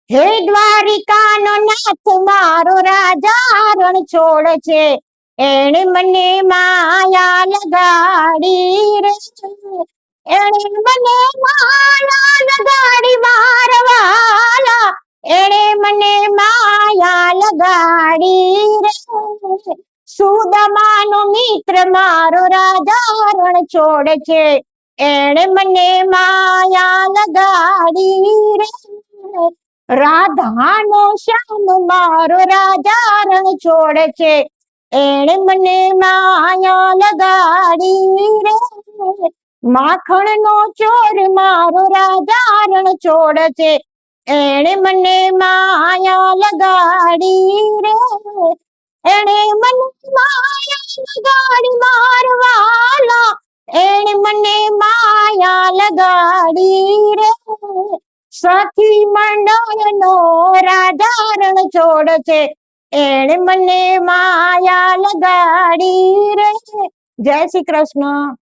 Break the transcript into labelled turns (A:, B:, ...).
A: હે દ્વારિકાનો નાથ મારો રાજા રણ છોડ છે, એણે મને માયા લગાડી રે, એણે મને માયા લગાડી મારવાલા, એણે મને માયા લગાડી રે. સુદામાનો મિત્ર મારો રાજા રણ છોડ છે, એણે મને માયા લગાડી રે. રાધાનો શ્યામ મારો રાજા રણ છોડ છે, એણે મને માયા લગાડી રે. માખણનો ચોર મારો રાજા રણ છોડ છે, એણે મને માયા લગાડી રે, એણે મને માયા લગાડી મારવાલા, એણે મને માયા લગાડી રે. સખી મંડળનો રાજા રણ છોડ છે, એણે મને માયા લગાડી રે. જય શ્રી કૃષ્ણ.